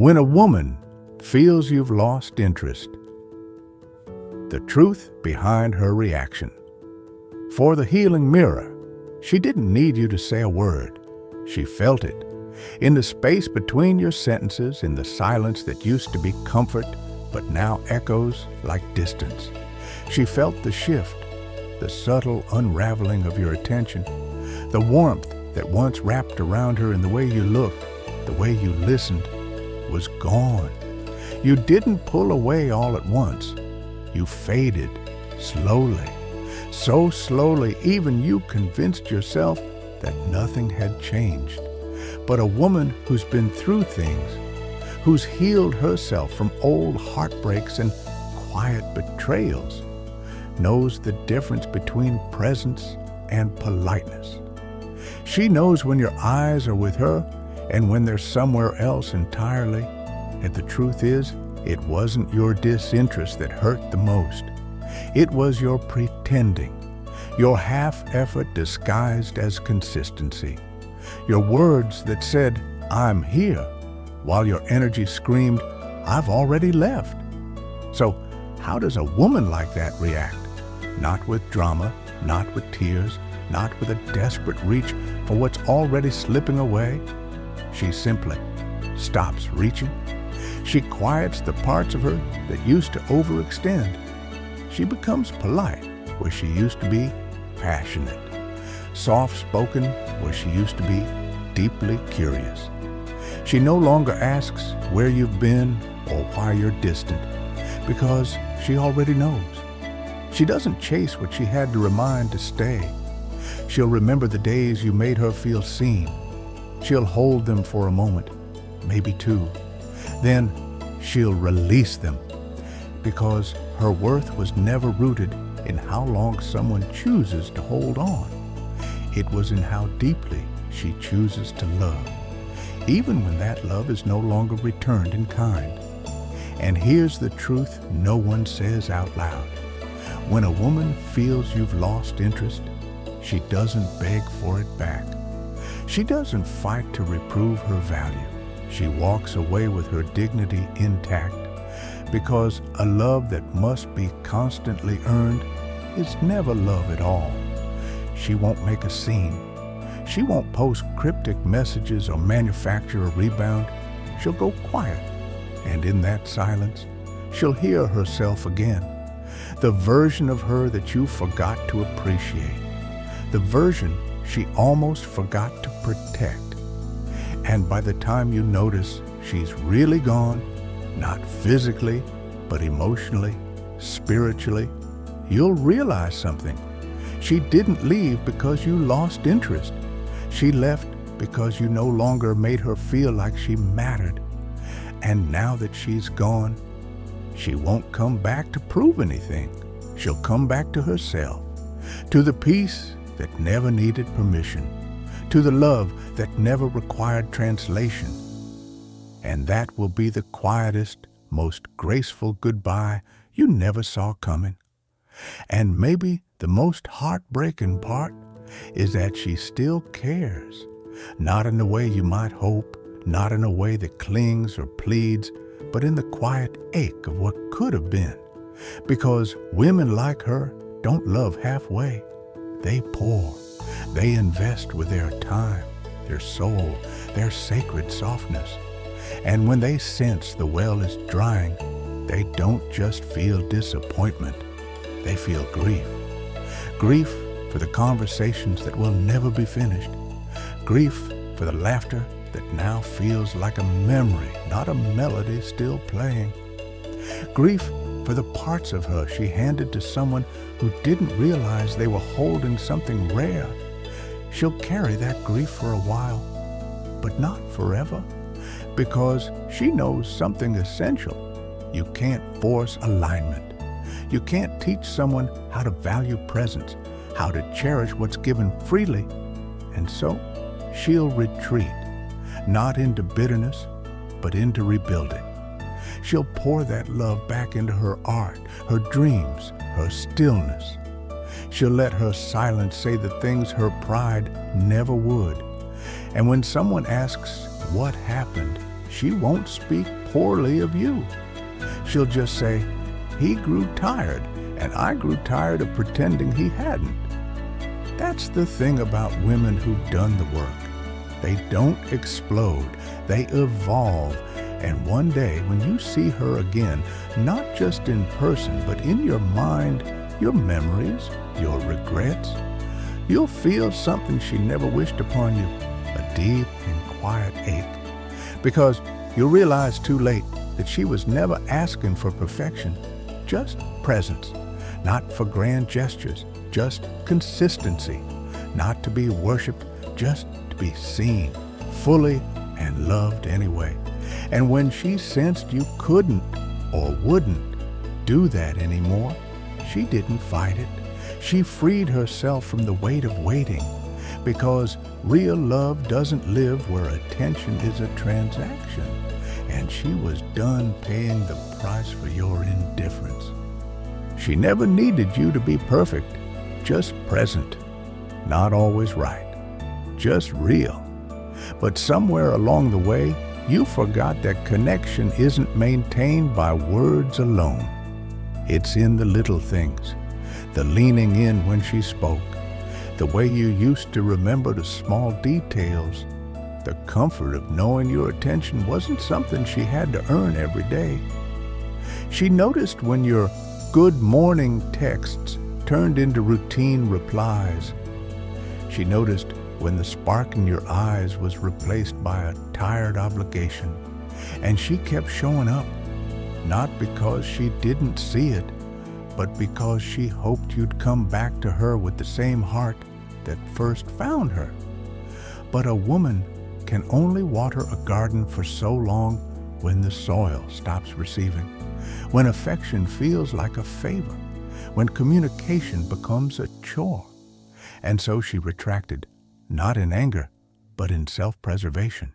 When a woman feels you've lost interest, the truth behind her reaction. For the healing mirror, she didn't need you to say a word. She felt it. In the space between your sentences, in the silence that used to be comfort, but now echoes like distance. She felt the shift, the subtle unraveling of your attention, the warmth that once wrapped around her in the way you looked, the way you listened, was gone. You didn't pull away all at once. You faded slowly. So slowly, even you convinced yourself that nothing had changed. But a woman who's been through things, who's healed herself from old heartbreaks and quiet betrayals, knows the difference between presence and politeness. She knows when your eyes are with her and when they're somewhere else entirely. And the truth is, it wasn't your disinterest that hurt the most. It was your pretending, your half-effort disguised as consistency, your words that said, "I'm here," while your energy screamed, "I've already left." So how does a woman like that react? Not with drama, not with tears, not with a desperate reach for what's already slipping away. She simply stops reaching. She quiets the parts of her that used to overextend. She becomes polite where she used to be passionate, soft-spoken where she used to be deeply curious. She no longer asks where you've been or why you're distant, because she already knows. She doesn't chase what she had to remind to stay. She'll remember the days you made her feel seen. She'll hold them for a moment, maybe two. Then she'll release them, because her worth was never rooted in how long someone chooses to hold on. It was in how deeply she chooses to love, even when that love is no longer returned in kind. And here's the truth no one says out loud. When a woman feels you've lost interest, she doesn't beg for it back. She doesn't fight to reprove her value. She walks away with her dignity intact, because a love that must be constantly earned is never love at all. She won't make a scene. She won't post cryptic messages or manufacture a rebound. She'll go quiet, and in that silence, she'll hear herself again. The version of her that you forgot to appreciate. The version she almost forgot to protect. And by the time you notice she's really gone, not physically, but emotionally, spiritually, you'll realize something. She didn't leave because you lost interest. She left because you no longer made her feel like she mattered. And now that she's gone, she won't come back to prove anything. She'll come back to herself, to the peace that never needed permission, to the love that never required translation. And that will be the quietest, most graceful goodbye you never saw coming. And maybe the most heartbreaking part is that she still cares, not in the way you might hope, not in a way that clings or pleads, but in the quiet ache of what could have been. Because women like her don't love halfway. They pour. They invest with their time, their soul, their sacred softness. And when they sense the well is drying, they don't just feel disappointment. They feel grief. Grief for the conversations that will never be finished. Grief for the laughter that now feels like a memory, not a melody still playing. Grief for the parts of her she handed to someone who didn't realize they were holding something rare. She'll carry that grief for a while, but not forever, because she knows something essential. You can't force alignment. You can't teach someone how to value presence, how to cherish what's given freely. And so she'll retreat, not into bitterness, but into rebuilding. She'll pour that love back into her art, her dreams, her stillness. She'll let her silence say the things her pride never would. And when someone asks what happened, she won't speak poorly of you. She'll just say, "He grew tired, and I grew tired of pretending he hadn't." That's the thing about women who've done the work. They don't explode, they evolve. And one day, when you see her again, not just in person, but in your mind, your memories, your regrets, you'll feel something she never wished upon you, a deep and quiet ache. Because you'll realize too late that she was never asking for perfection, just presence. Not for grand gestures, just consistency. Not to be worshipped, just to be seen, fully and loved anyway. And when she sensed you couldn't or wouldn't do that anymore, she didn't fight it. She freed herself from the weight of waiting, because real love doesn't live where attention is a transaction, and she was done paying the price for your indifference. She never needed you to be perfect, just present, not always right, just real. But somewhere along the way, you forgot that connection isn't maintained by words alone. It's in the little things, the leaning in when she spoke, the way you used to remember the small details, the comfort of knowing your attention wasn't something she had to earn every day. She noticed when your good morning texts turned into routine replies. She noticed when the spark in your eyes was replaced by a tired obligation. And she kept showing up, not because she didn't see it, but because she hoped you'd come back to her with the same heart that first found her. But a woman can only water a garden for so long when the soil stops receiving, when affection feels like a favor, when communication becomes a chore. And so she retracted, not in anger, but in self-preservation.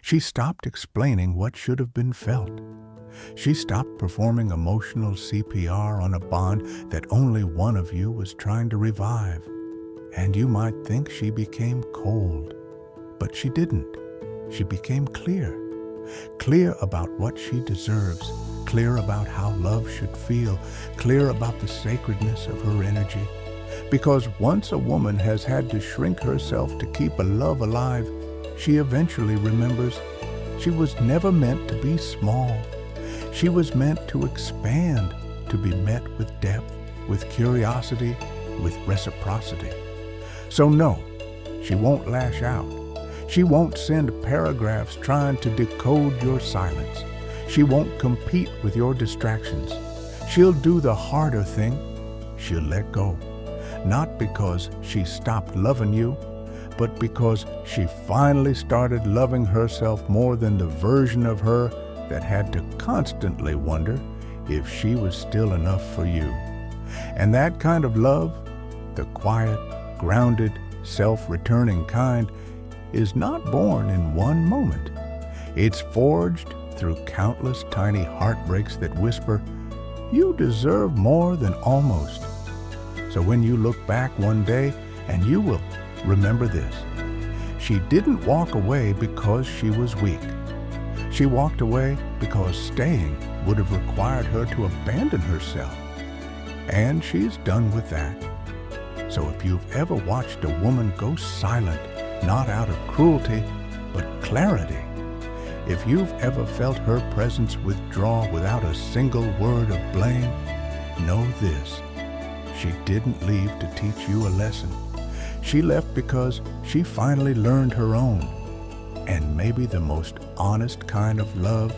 She stopped explaining what should have been felt. She stopped performing emotional CPR on a bond that only one of you was trying to revive. And you might think she became cold, but she didn't. She became clear. Clear about what she deserves, clear about how love should feel, clear about the sacredness of her energy. Because once a woman has had to shrink herself to keep a love alive, she eventually remembers she was never meant to be small. She was meant to expand, to be met with depth, with curiosity, with reciprocity. So no, she won't lash out. She won't send paragraphs trying to decode your silence. She won't compete with your distractions. She'll do the harder thing. She'll let go. Not because she stopped loving you, but because she finally started loving herself more than the version of her that had to constantly wonder if she was still enough for you. And that kind of love, the quiet, grounded, self-returning kind, is not born in one moment. It's forged through countless tiny heartbreaks that whisper, "You deserve more than almost." So when you look back one day, and you will remember this, she didn't walk away because she was weak. She walked away because staying would have required her to abandon herself. And she's done with that. So if you've ever watched a woman go silent, not out of cruelty, but clarity, if you've ever felt her presence withdraw without a single word of blame, know this: she didn't leave to teach you a lesson. She left because she finally learned her own. And maybe the most honest kind of love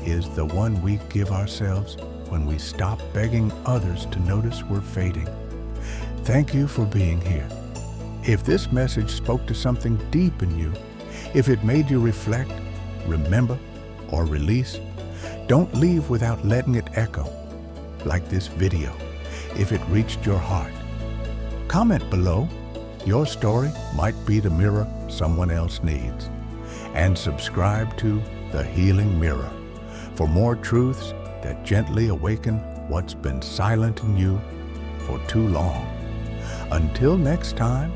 is the one we give ourselves when we stop begging others to notice we're fading. Thank you for being here. If this message spoke to something deep in you, if it made you reflect, remember, or release, don't leave without letting it echo, like this video, if it reached your heart. Comment below. Your story might be the mirror someone else needs. And subscribe to The Healing Mirror for more truths that gently awaken what's been silent in you for too long. Until next time,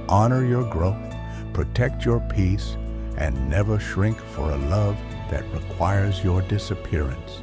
honor your growth, protect your peace, and never shrink for a love that requires your disappearance.